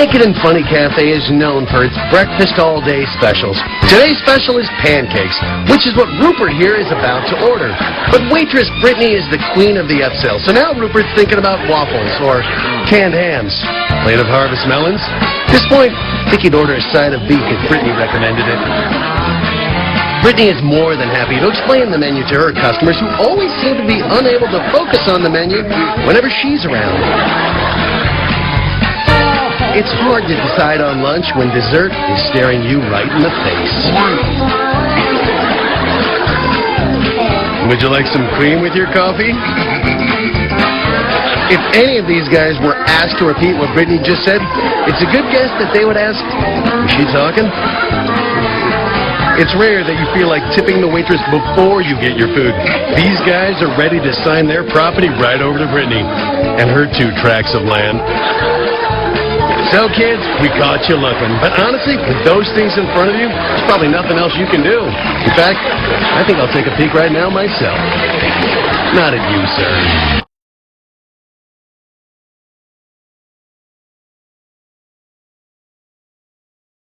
Naked and Funny Cafe is known for its breakfast all-day specials. Today's special is pancakes, which is what Rupert here is about to order. But waitress Brittany is the queen of the upsell, so now Rupert's thinking about waffles or canned hams. Plate of harvest melons? At this point, I think he'd order a side of beef if Brittany recommended it. Brittany is more than happy to explain the menu to her customers who always seem to be unable to focus on the menu whenever she's around. It's hard to decide on lunch when dessert is staring you right in the face. Would you like some cream with your coffee? If any of these guys were asked to repeat what Brittany just said, it's a good guess that they would ask, "Is she talking?" It's rare that you feel like tipping the waitress before you get your food. These guys are ready to sign their property right over to Brittany and her 2 tracts of land. So, kids, we caught you looking. But honestly, with those things in front of you, there's probably nothing else you can do. In fact, I think I'll take a peek right now myself. Not at you, sir.